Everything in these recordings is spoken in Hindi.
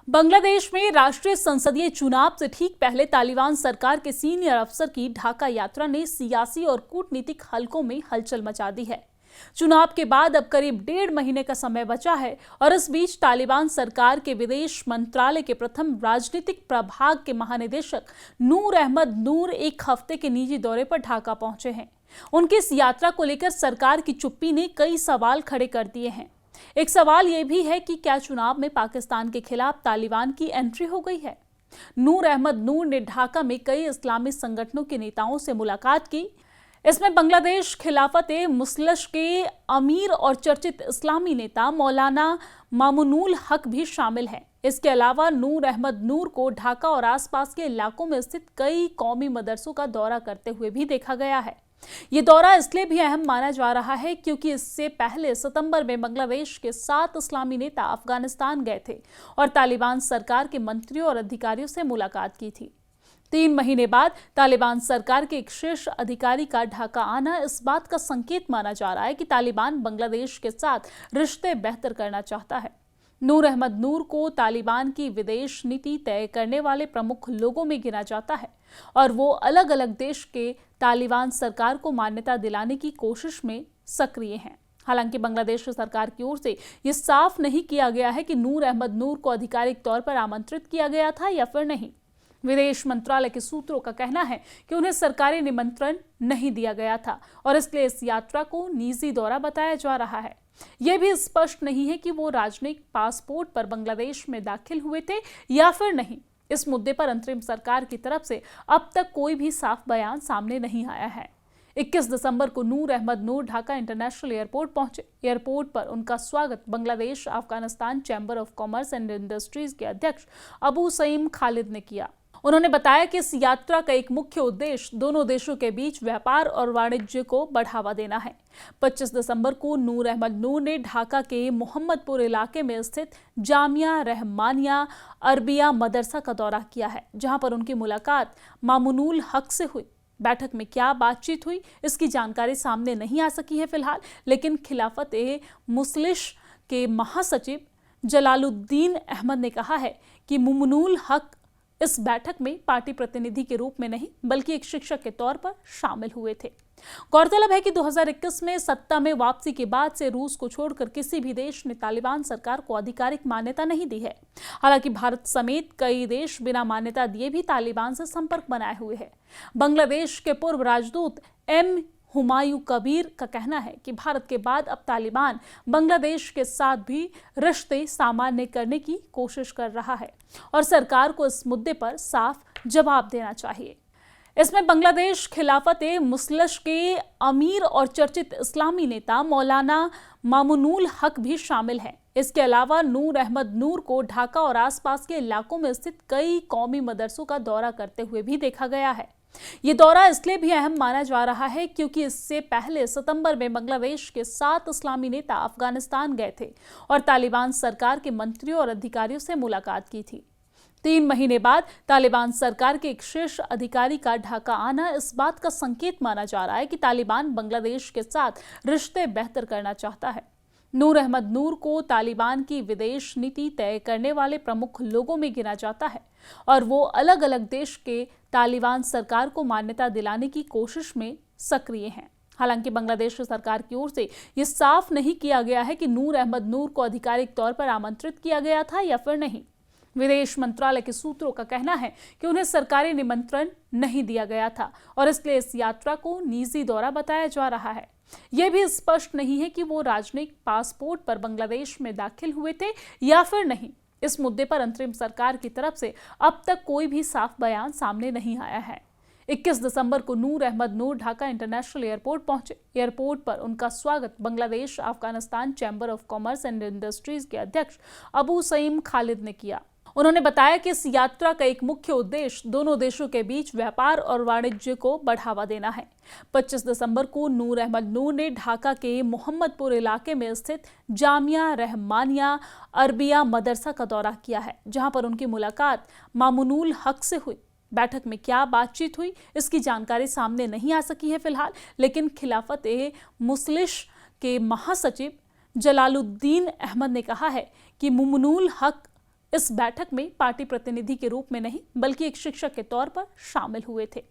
बांग्लादेश में राष्ट्रीय संसदीय चुनाव से ठीक पहले तालिबान सरकार के सीनियर अफसर की ढाका यात्रा ने सियासी और कूटनीतिक हलकों में हलचल मचा दी है। चुनाव के बाद अब करीब 1.5 महीने का समय बचा है और इस बीच तालिबान सरकार के विदेश मंत्रालय के प्रथम राजनीतिक प्रभाग के महानिदेशक नूर अहमद नूर एक हफ्ते के निजी दौरे पर ढाका पहुंचे हैं। उनकी इस यात्रा को लेकर सरकार की चुप्पी ने कई सवाल खड़े कर दिए हैं। एक सवाल यह भी है कि क्या चुनाव में पाकिस्तान के खिलाफ तालिबान की एंट्री हो गई है। नूर अहमद नूर ने ढाका में कई इस्लामी संगठनों के नेताओं से मुलाकात की। इसमें बांग्लादेश खिलाफत-ए-मुस्लिम के अमीर और चर्चित इस्लामी नेता मौलाना मामुनुल हक भी शामिल हैं। इसके अलावा नूर अहमद नूर को ढाका और आसपास के इलाकों में स्थित कई कौमी मदरसों का दौरा करते हुए भी देखा गया है। ये दौरा इसलिए भी अहम माना जा रहा है क्योंकि इससे पहले सितंबर में बांग्लादेश के 7 इस्लामी नेता अफगानिस्तान गए थे और तालिबान सरकार के मंत्रियों और अधिकारियों से मुलाकात की थी। 3 महीने बाद तालिबान सरकार के एक शीर्ष अधिकारी का ढाका आना इस बात का संकेत माना जा रहा है कि तालिबान बांग्लादेश के साथ रिश्ते बेहतर करना चाहता है। नूर अहमद नूर को तालिबान की विदेश नीति तय करने वाले प्रमुख लोगों में गिना जाता है और वो अलग अलग देश के तालिबान सरकार को मान्यता दिलाने की कोशिश में सक्रिय हैं। हालांकि बांग्लादेश सरकार की ओर से ये साफ नहीं किया गया है कि नूर अहमद नूर को आधिकारिक तौर पर आमंत्रित किया गया था या फिर नहीं। विदेश मंत्रालय के सूत्रों का कहना है कि उन्हें सरकारी निमंत्रण नहीं दिया गया था और इसलिए इस यात्रा को निजी दौरा बताया जा रहा है। यह भी स्पष्ट नहीं है कि वो राजनयिक पासपोर्ट पर बांग्लादेश में दाखिल हुए थे या फिर नहीं। इस मुद्दे पर अंतरिम सरकार की तरफ से अब तक कोई भी साफ बयान सामने नहीं आया है। 21 दिसंबर को नूर अहमद नूर ढाका इंटरनेशनल एयरपोर्ट पहुंचे। एयरपोर्ट पर उनका स्वागत Bangladesh Afghanistan chamber of commerce and industries के अध्यक्ष अबू सईम खालिद ने किया। उन्होंने बताया कि इस यात्रा का एक मुख्य उद्देश्य दोनों देशों के बीच व्यापार और वाणिज्य को बढ़ावा देना है। 25 दिसंबर को नूर अहमद नूर ने ढाका के मोहम्मदपुर इलाके में स्थित जामिया रहमानिया अरबिया मदरसा का दौरा किया है, जहां पर उनकी मुलाकात मामुनुल हक से हुई। बैठक में क्या बातचीत हुई इसकी जानकारी सामने नहीं आ सकी है फिलहाल, लेकिन खिलाफत-ए-मुस्लिम के महासचिव जलालुद्दीन अहमद ने कहा है कि मामुनुल हक इस बैठक में पार्टी प्रतिनिधि के रूप में नहीं बल्कि एक शिक्षक के तौर पर शामिल हुए थे। गौरतलब है कि 2021 में सत्ता में वापसी के बाद से रूस को छोड़कर किसी भी देश ने तालिबान सरकार को आधिकारिक मान्यता नहीं दी है। हालांकि भारत समेत कई देश बिना मान्यता दिए भी तालिबान से संपर्क बनाए हुए हैं। बांग्लादेश के पूर्व राजदूत एम हुमायूं कबीर का कहना है कि भारत के बाद अब तालिबान बांग्लादेश के साथ भी रिश्ते सामान्य करने की कोशिश कर रहा है और सरकार को इस मुद्दे पर साफ जवाब देना चाहिए। इसमें बांग्लादेश खिलाफत-ए-मुस्लिम के अमीर और चर्चित इस्लामी नेता मौलाना मामुनुल हक भी शामिल हैं। इसके अलावा नूर अहमद नूर को ढाका और आसपास के इलाकों में स्थित कई कौमी मदरसों का दौरा करते हुए भी देखा गया है। ये दौरा इसलिए भी अहम माना जा रहा है क्योंकि इससे पहले सितंबर में बांग्लादेश के 7 इस्लामी नेता अफगानिस्तान गए थे और तालिबान सरकार के मंत्रियों और अधिकारियों से मुलाकात की थी। 3 महीने बाद तालिबान सरकार के एक शीर्ष अधिकारी का ढाका आना इस बात का संकेत माना जा रहा है कि तालिबान बांग्लादेश के साथ रिश्ते बेहतर करना चाहता है। नूर अहमद नूर को तालिबान की विदेश नीति तय करने वाले प्रमुख लोगों में गिना जाता है और वो अलग अलग देश के तालिबान सरकार को मान्यता दिलाने की कोशिश में सक्रिय हैं। हालांकि बांग्लादेश सरकार की ओर से ये साफ नहीं किया गया है कि नूर अहमद नूर को आधिकारिक तौर पर आमंत्रित किया गया था या फिर नहीं। विदेश मंत्रालय के सूत्रों का कहना है कि उन्हें सरकारी निमंत्रण नहीं दिया गया था और इसलिए इस यात्रा को निजी दौरा बताया जा रहा है। यह भी स्पष्ट नहीं है कि वो राजनयिक पासपोर्ट पर बांग्लादेश में दाखिल हुए थे या फिर नहीं। इस मुद्दे पर अंतरिम सरकार की तरफ से अब तक कोई भी साफ बयान सामने नहीं आया है। 21 दिसंबर को नूर अहमद नूर ढाका इंटरनेशनल एयरपोर्ट पहुंचे। एयरपोर्ट पर उनका स्वागत Bangladesh Afghanistan chamber of commerce and industries के अध्यक्ष अबू सईम खालिद ने किया। उन्होंने बताया कि इस यात्रा का एक मुख्य उद्देश्य दोनों देशों के बीच व्यापार और वाणिज्य को बढ़ावा देना है। 25 दिसंबर को नूर अहमद नूर ने ढाका के मोहम्मदपुर इलाके में स्थित जामिया रहमानिया अरबिया मदरसा का दौरा किया है, जहां पर उनकी मुलाकात मामुनुल हक से हुई। बैठक में क्या बातचीत हुई इसकी जानकारी सामने नहीं आ सकी है फिलहाल, लेकिन खिलाफत-ए-मुस्लिम के महासचिव जलालुद्दीन अहमद ने कहा है कि मामुनुल हक इस बैठक में पार्टी प्रतिनिधि के रूप में नहीं बल्कि एक शिक्षक के तौर पर शामिल हुए थे।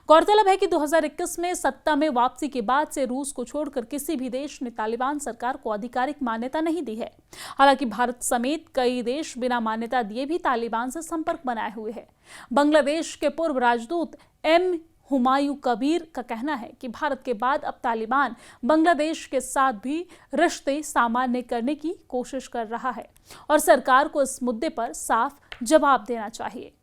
गौरतलब है कि 2021 में सत्ता में वापसी के बाद से रूस को छोड़कर किसी भी देश ने तालिबान सरकार को आधिकारिक मान्यता नहीं दी है। हालांकि भारत समेत कई देश बिना मान्यता दिए भी तालिबान से संपर्क बनाए हुए हैं। बांग्लादेश के पूर्व राजदूत एम हुमायूं कबीर का कहना है कि भारत के बाद अब तालिबान बांग्लादेश के साथ भी रिश्ते सामान्य करने की कोशिश कर रहा है और सरकार को इस मुद्दे पर साफ जवाब देना चाहिए।